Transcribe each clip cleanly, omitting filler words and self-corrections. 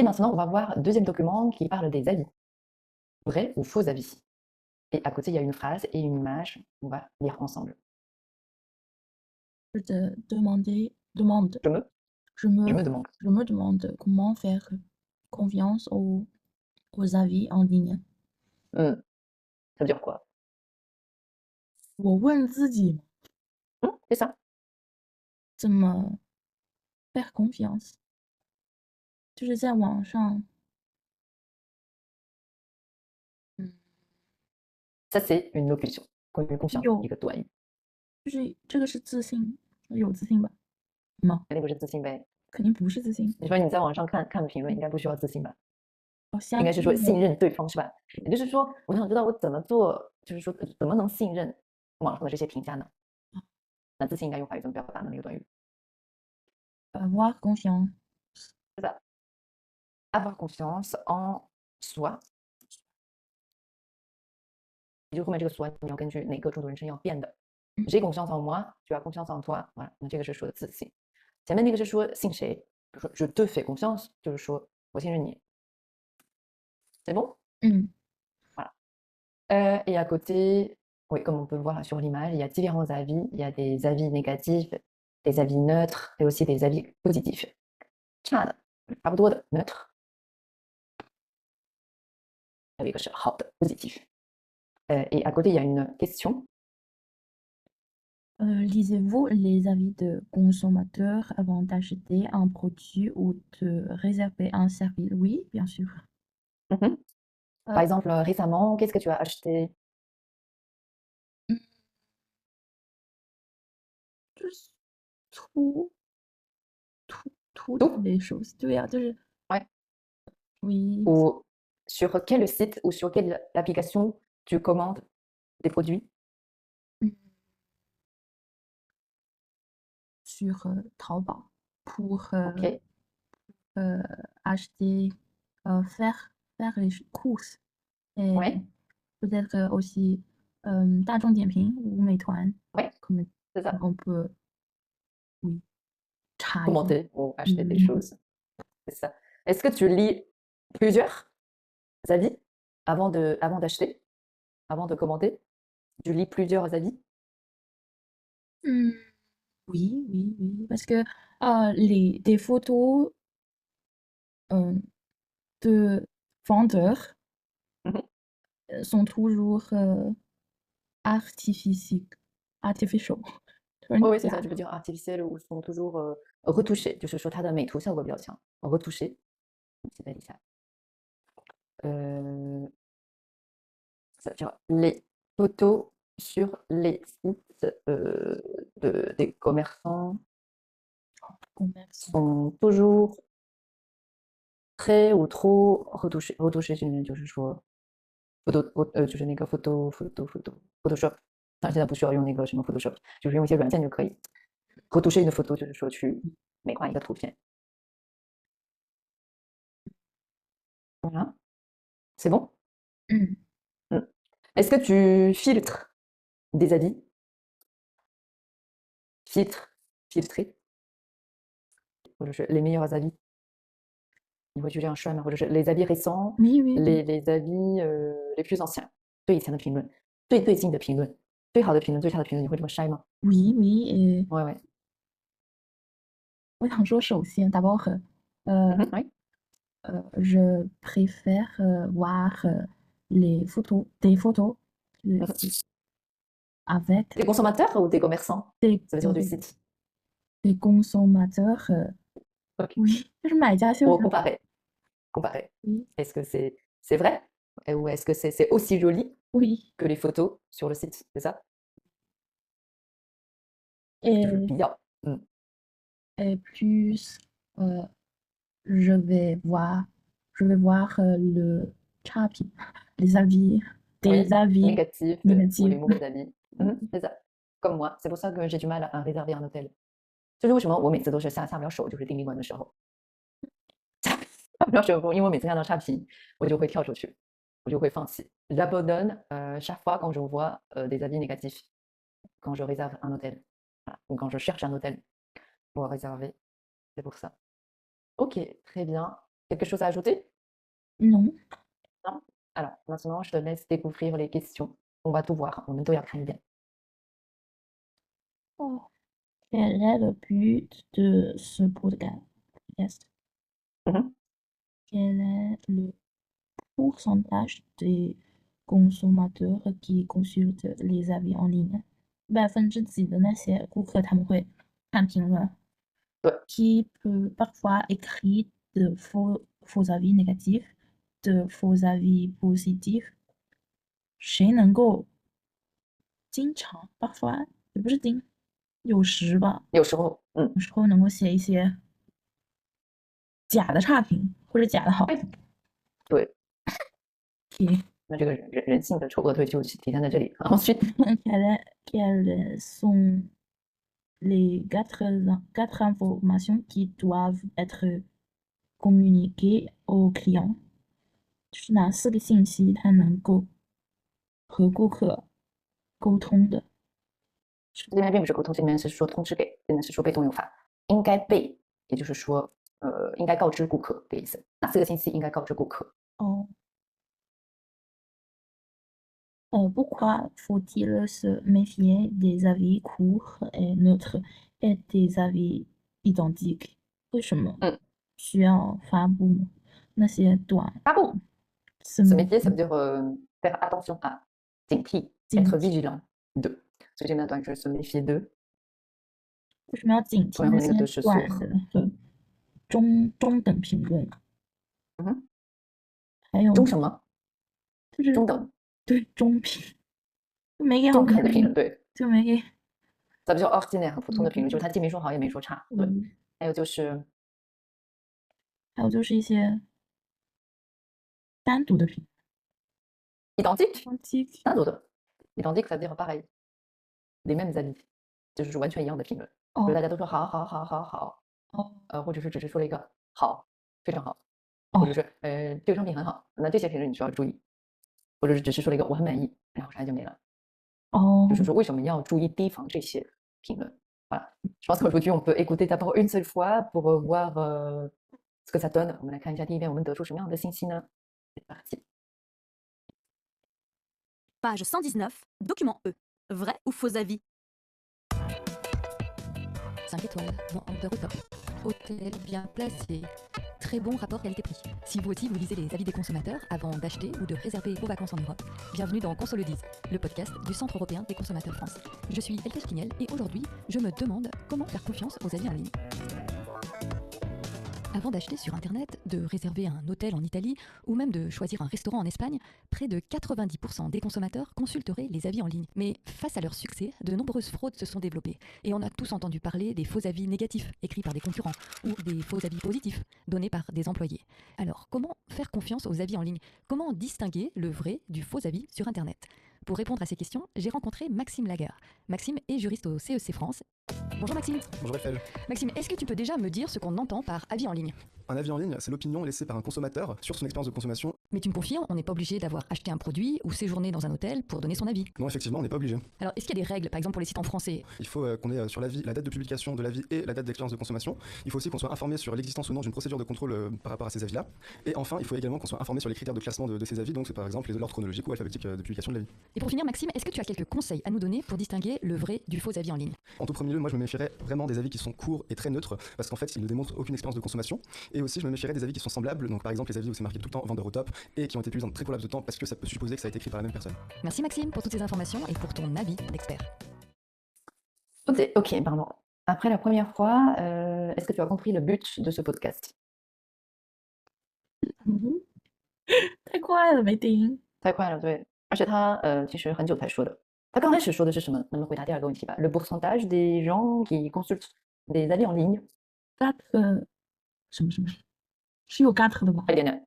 Et maintenant, on va voir un deuxième document qui parle des avis. Vrai ou faux avis. Et à côté, il y a une phrase et une image. On va lire ensemble. Je te demande, Je me, je je me, me demande. je me demande comment faire confiance aux avis en ligne. Ça veut dire quoi? 我问自己 C'est ça. 怎么 faire confiance，就是在网上，嗯，Ça, c'est une locution. Confiance, 有，一个短语。就是这个是自信，有自信吧？吗？肯定不是自信呗。肯定不是自信，你说你在网上看评论，应该不需要自信吧？我相应该是说信我，信任对方是吧？也就是说，我想知道我怎么做，就是说怎么能信任网上的这些评价呢？那自信应该用法语怎么表达呢？那个短语 avoir confiance，是的，avoir confiance en soi。也就后面这个 soi 你要根据哪个重读人称要变的。嗯 j'ai confiance en moi，就要 confiance en toi。voilà，那这个是说的自信。前面那个是说信谁，比如说 je te fais confiance，就是说我信任你。C'est bon？嗯 Voilà. Et à côté, oui, comme on peut voir sur l'image, il y a différents avis. Il y a des avis négatifs, des avis neutres et aussi des avis positifs. 差的，差不多的 neutre，还有一个是好的 positif。Et à côté, il y a une question. Lisez-vous les avis de consommateurs avant d'acheter un produit ou de réserver un service? Oui, bien sûr. Mhm. Euh, Par exemple, récemment, qu'est-ce que tu as acheté? Juste tout, toutes Tout? les choses. Oui, Ouais. oui, Ou sur quel site ou sur quelle application tu commandes des produits? mm, sur Taobao pour Ok. euh, acheter, faire les courses et Ouais. peut-être aussi 大众点评 ou 美团 Ouais. comme C'est ça. on peut, oui, 查一下。 Commenter ou acheter des choses. C'est ça. Est-ce que tu lis plusieurs avis avant d'acheter, avant de commander? Tu lis plusieurs avis? Hmm, oui, oui, oui, parce que des photos euh, de vendeurs Mhm. sont toujours artificielles, artificial，突然 Oui, oui, c'est ça. 假 Tu 了。veux dire artificielles ou sont toujours retouchées. 就是说它的美图效果比较强，retouché。c'est pas dit ça. Ça veut dire les photos sur les sites des commerçants commerçant sont toujours très ou trop retouchées. Retouchées，就是说 就是那个 Photoshop。但现在不需要用那个什么 Photoshop，就是用一些软件就可以。retoucher une photo，就是说去美化一个图片。Voilà. C'est bon? 嗯 Mm. Est-ce que tu filtres des avis? Filtre, filtrer, les meilleurs avis. 你会去这样筛吗？或者是 les avis récents，oui, oui, oui, les avis les plus anciens，最以前的评论，最近的评论，最好的评论，最差的评论，你会这么筛吗？ oui, oui, et Ouais, ouais. 我想说，首先d'abord Ouais. je préfère voir des photos euh, avec Des consommateurs ou des commerçants? des, Ça veut dire du site. des consommateurs. Ok. Oui, 就是买家秀 Pour 才 comparer. Comparer. oui, Est-ce que c'est vrai? Ou est-ce que c'est aussi joli oui, que les photos sur le site? C'est ça? Je veux et, bien. Mm. et plus euh, je vais voir, je vais voir les avis, des Oui, avis négatif ou négatifs. les mauvais avis. C'est ça. Comme moi. C'est pour ça que j'ai du mal à réserver un hôtel. 就是为什么我每次都是下不了手，就是订旅馆的时候，下不了手，因为我每次看到差评，我就会跳出去，我就会放弃。J'abandonne chaque fois quand je vois des avis négatifs, quand je réserve un hôtel. Voilà. Ou quand je cherche un hôtel pour réserver. C'est pour ça. Ok, très bien. Quelque chose à ajouter? Non. Non? Alors, maintenant, je te laisse découvrir les questions. On va tout voir.我们都要看一遍。Oh. Quel est le but de ce podcast? Mhm. Quel est le pourcentage des consommateurs qui consultent les avis en ligne? 几% 的那些顾客他们会看评论 Ouais. qui peut parfois écrire de faux avis négatifs, de faux avis positifs. 谁能够经常 parfois 也不是经有时吧，有时候，有时候能够写一些假的差评或者假的好评。对， OK. 那这个人性的丑恶对就体现在这里。Ensuite, Quelles sont les quatre informations qui doivent être communiquées aux clients? 就是哪4个信息它能够和顾客沟通的？这边并不是沟通，这边是说通知给，这边是说被动用法，应该被，也就是说，应该告知顾客的意思。哪4个信息应该告知顾客？哦。Pourquoi faut-il se méfier des avis courts et neutres et des avis identiques? 为什么需要发布那些短发布 se se méfier, ça veut méfier dire faire attention à 警惕，être vigilant de。所以这边的短是 se méfier de。为什么要警惕那些短的和中等评论？还有中什么？就是中等。对，中评。没给好中肯的评论，对，就没给。咱们就ordinaire很普通的评论，就是他既没说好也没说差。对，还有就是一些单独的评论。identique 单独的 identique ça veut dire pareil les mêmes avis 就是完全一样的评论，比如大家都说好好好好好，或者是只是说了一个好，非常好，或者是这个商品很好，那这些评论你需要注意，或者是只是说了一个我很满意，然后啥就没了。就是说为什么要注意提防这些评论。Voilà. Je pense qu'aujourd'hui on peut écouter d'abord une seule fois pour voir ce que ça donne. 我们来看一下第一遍我们得出什么样的信息呢？ C'est parti. Page 119, document E. Vrai ou faux avis? 5 étoiles, vendeur au top. Hôtel bien placé. Très bon rapport qualité-prix. Si vous aussi vous lisez les avis des consommateurs avant d'acheter ou de réserver vos vacances en Europe, bienvenue dans Conso le dise, le podcast du Centre européen des consommateurs français. Je suis Elke Spinel et aujourd'hui, je me demande comment faire confiance aux avis en ligne. Avant d'acheter sur Internet, de réserver un hôtel en Italie ou même de choisir un restaurant en Espagne, près de 90% des consommateurs consulteraient les avis en ligne. Mais face à leur succès, de nombreuses fraudes se sont développées. Et on a tous entendu parler des faux avis négatifs écrits par des concurrents ou des faux avis positifs donnés par des employés. Alors, comment faire confiance aux avis en ligne? Comment distinguer le vrai du faux avis sur Internet? Pour répondre à ces questions, j'ai rencontré Maxime Lagarde. Maxime est juriste au CEC France. Bonjour Maxime. Bonjour Eiffel. Maxime, est-ce que tu peux déjà me dire ce qu'on entend par avis en ligne? Un avis en ligne, c'est l'opinion laissée par un consommateur sur son expérience de consommation. Mais tu me confirmes, on n'est pas obligé d'avoir acheté un produit ou séjourné dans un hôtel pour donner son avis? Non, effectivement, on n'est pas obligé. Alors, est-ce qu'il y a des règles, par exemple pour les sites en français? Il faut qu'on ait sur l'avis la date de publication de l'avis et la date d'expérience de consommation. Il faut aussi qu'on soit informé sur l'existence ou non d'une procédure de contrôle par rapport à ces avis-là. Et enfin, il faut également qu'on soit informé sur les critères de classement de ces avis, donc c'est par exemple l'ordre chronologique ou alphabétique de publication de l'avis. Et pour finir, Maxime, est-ce que tu as quelques conseils à nous donner pour distinguer le vrai du faux avis en ligne? En tout premier lieu, moi je me méfierais vraiment des avis qui sont courts et très neutres, parce qu'en fait ils ne démontrent aucune expérience de consommation. Et aussi je me méfierais des avis qui sont semblables, donc par exemple les avis où c'est marqué tout le temps vendeur au top et qui ont été publiés dans très court laps de temps parce que ça peut supposer que ça a été écrit par la même personne. Merci Maxime pour toutes ces informations et pour ton avis d'expert. Ok, pardon. Après la première fois, est-ce que tu as compris le but de ce podcast? 太快了，没听。太快了，对，而且他其实很久才说的。他刚开始说的是什么？能不能回答第2个问题吧？Le pourcentage des gens qui consultent des avis en ligne。Quatre 什么？是有 quatre 的吧？一点点，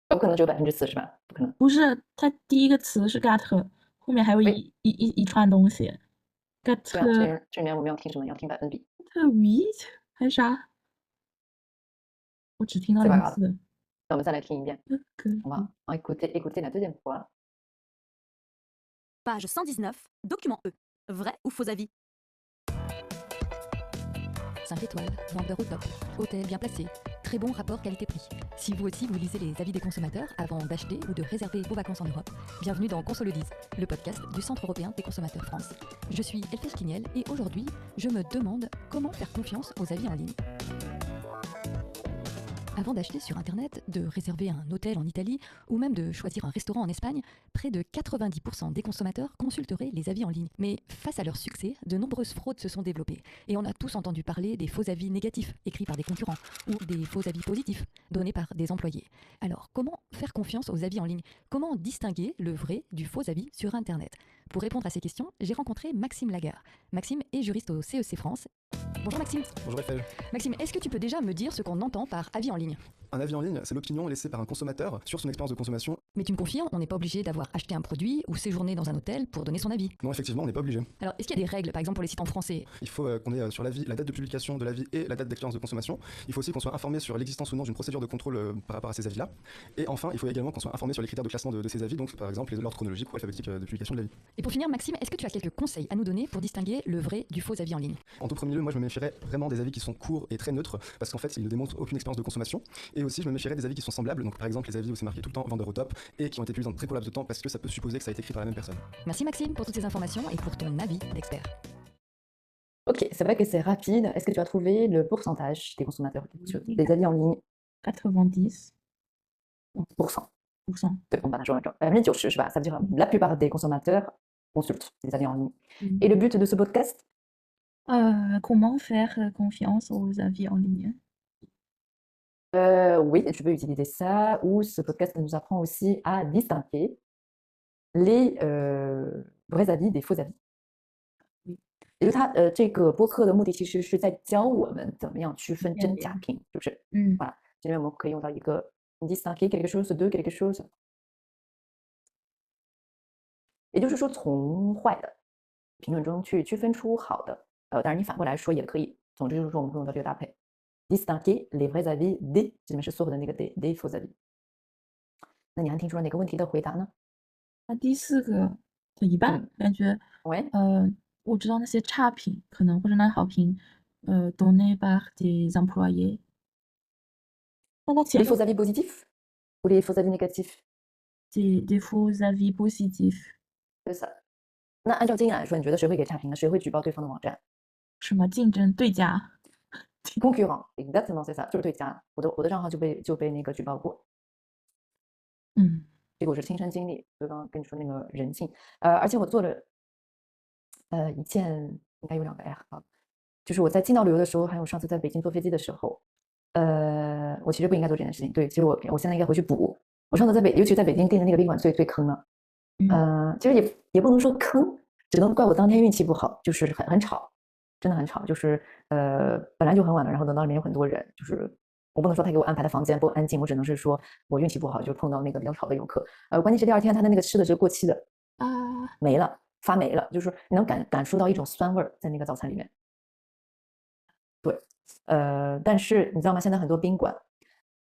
不可能只有4%是吧？不可能。不是，它第一个词是 quatre，后面还有一串东西。quatre 对啊，这里面我们要听什么？要听百分比。huit 还是啥？我只听到2次。那我们再来听一遍。On va écouter la deuxième fois. Page 119, document E. Vrai ou faux avis? 5 étoiles, vendeur au top, hôtel bien placé, très très bon rapport qualité-prix. Si vous aussi vous lisez les avis des consommateurs avant d'acheter ou de réserver vos vacances en Europe, bienvenue dans Conso le dise, le podcast du Centre européen des consommateurs France. Je suis Elfèche Quignel et aujourd'hui, je me demande comment faire confiance aux avis en ligne. Avant d'acheter sur Internet, de réserver un hôtel en Italie ou même de choisir un restaurant en Espagne, près de 90% des consommateurs consulteraient les avis en ligne. Mais face à leur succès, de nombreuses fraudes se sont développées. Et on a tous entendu parler des faux avis négatifs écrits par des concurrents ou des faux avis positifs donnés par des employés. Alors, comment faire confiance aux avis en ligne? Comment distinguer le vrai du faux avis sur Internet? Pour répondre à ces questions, j'ai rencontré Maxime Lagare. Maxime est juriste au CEC France. Bonjour Maxime. Bonjour Eiffel. Maxime, est-ce que tu peux déjà me dire ce qu'on entend par avis en ligne? Un avis en ligne, c'est l'opinion laissée par un consommateur sur son expérience de consommation. Mais tu me confirmes, on n'est pas obligé d'avoir acheté un produit ou séjourné dans un hôtel pour donner son avis. Non, effectivement, on n'est pas obligé. Alors, est-ce qu'il y a des règles, par exemple pour les sites en français? Il faut qu'on ait sur l'avis la date de publication de l'avis et la date d'expérience de consommation. Il faut aussi qu'on soit informé sur l'existence ou non d'une procédure de contrôle par rapport à ces avis-là. Et enfin, il faut également qu'on soit informé sur les critères de classement de ces avis, donc par exemple l'ordre chronologique ou alphabétique de publication de l'avis. Et pour finir, Maxime, est-ce que tu as quelques conseils à nous donner pour distinguer le vrai du faux avis en ligne? En tout premier lieu, moi je me méfierais vraiment des avis qui sont courts et très neutres, parce qu'en fait ils ne démontrent aucune expérience de consommation. Et aussi je me méfierais des avis qui sont semblables, donc par exemple les avis où c'est marqué tout le temps vendeur au top et qui ont été publiés dans de très court laps de temps parce que ça peut supposer que ça a été écrit par la même personne. Merci Maxime pour toutes ces informations et pour ton avis d'expert. Ok, c'est vrai que c'est rapide. Est-ce que tu as trouvé le pourcentage des consommateurs sur des avis en ligne 90%.对，我们把它说完之后，90%是吧？Ça veut dire la plupart des consommateurs consultent des avis en ligne. Et le but de ce podcast, Comment faire confiance aux avis en ligne? oui, tu peux utiliser ça, ou ce podcast nous apprend aussi à distinguer les vrais avis des faux avis. 也就是它这个播客的目的其实是在教我们怎么样区分真假评，是不是？voilà，这边我们可以用到一个 distinguer quelque chose de quelque chose，也就是说从坏的评论中去区分出好的。当然你反过来说也可以。总之就是说我们会用到这个搭配 ，distinguer les vrais avis des， 这里面是所有的那个 des faux avis。那你还听出了哪个问题的回答呢？那第4个的一半，感觉喂，我知道那些差评可能或者那好评donné par des employés。那它前 les faux avis positifs ou les faux avis négatifs？ des faux avis positifs。对的。那按照经验来说，你觉得谁会给差评呢？谁会举报对方的网站？什么竞争对家？concurrent exactement c'est ça，就是对家。我的账号就被那个举报过。这个我是亲身经历，就刚刚跟你说那个人性。而且我做了一件应该有2个 app， 就是我在青岛旅游的时候，还有上次在北京坐飞机的时候，我其实不应该做这件事情。对，其实我现在应该回去补。我上次尤其在北京订的那个宾馆最坑了。其实也不能说坑，只能怪我当天运气不好，就是很吵，真的很吵。就是本来就很晚了，然后等到里面有很多人，就是我不能说他给我安排的房间不安静，我只能是说我运气不好，就碰到那个比较吵的游客。关键是第2天他的那个吃的是过期的，没了，发霉了，就是你能感受到一种酸味儿在那个早餐里面。对，但是你知道吗？现在很多宾馆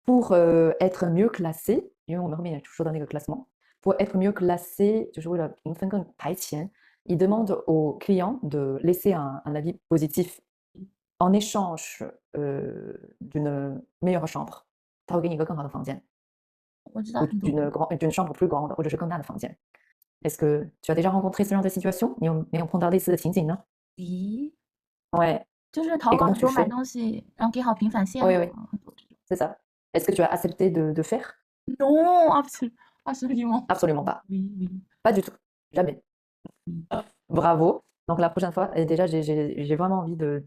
pour être mieux classé， 因为我们后面也说到那个 classement。Pour être mieux classé， 就是为了评分更排前， il demande aux clients de laisser un avis positif en échange d'une meilleure chambre。他会给你一个更好的房间，我知道d'une chambre plus grande， 或者是更大的房间。Est-ce que tu as déjà rencontré ce genre de situation？ 你有没有碰到类似的情景呢？对，就是淘宝说买东西，然后给好评返现。Oui, c'est ça. Est-ce que tu as accepté de faire？ Non, absolument. Absolument pas. Oui. Pas du tout. Jamais. Bravo. Donc la prochaine fois, déjà j'ai vraiment envie de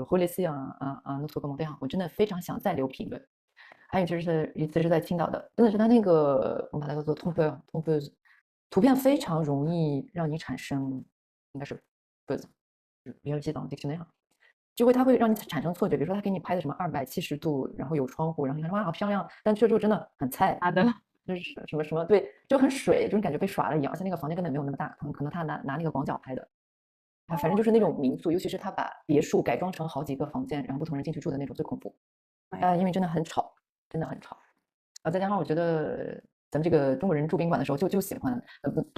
relaisser un autre commentaire。 我真的非常想再留评论。还有就是一次是在青岛的，真的是他那个我们把它叫做 trompeuse， 图片非常容易让你产生应该是 buzz， 比较记到 dictionary， 它会让你产生错觉。比如说他给你拍的什么270度，然后有窗户，然后你看哇好漂亮，但去了之后真的很菜。好的。就是什么对，就很水，这种感觉被耍了一样。而且那个房间根本没有那么大，可能他拿那个广角拍的。反正就是那种民宿，尤其是他把别墅改装成好几个房间，然后不同人进去住的那种，最恐怖。因为真的很吵，真的很吵。再加上我觉得咱们这个中国人住宾馆的时候就喜欢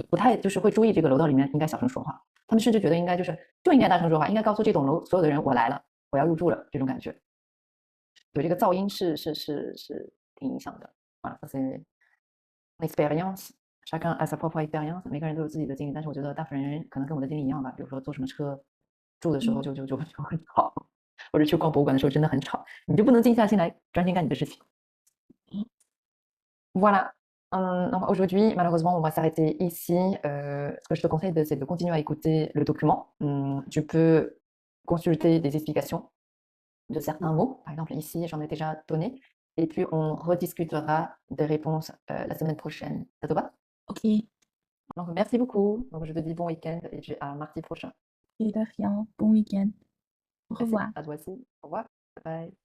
不太就是会注意这个楼道里面应该小声说话，他们甚至觉得应该大声说话，应该告诉这栋楼所有的人我来了，我要入住了这种感觉。对这个噪音是挺影响的。Voilà, ça c'est une expérience. Chacun a sa propre expérience. 每个人都有自己的经历，但是我觉得大部分人可能跟我的经历一样吧。比如说坐什么车，住的时候嗯就很吵，或者去逛博物馆的时候真的很吵，你就不能静下心来专心干你的事情。Voilà. Donc aujourd'hui, malheureusement, on va s'arrêter ici. Ce que je te conseille, c'est de continuer à écouter le document. Tu peux consulter des explications de certains mots. Par exemple, ici, j'en ai déjà donné. Et puis, on rediscutera des réponses la semaine prochaine. Ça te va? Ok, Donc, merci beaucoup. Donc, je te dis bon week-end et puis à mardi prochain. et de rien. Bon week-end. Au Merci. revoir. À toi aussi. Au revoir. Bye bye.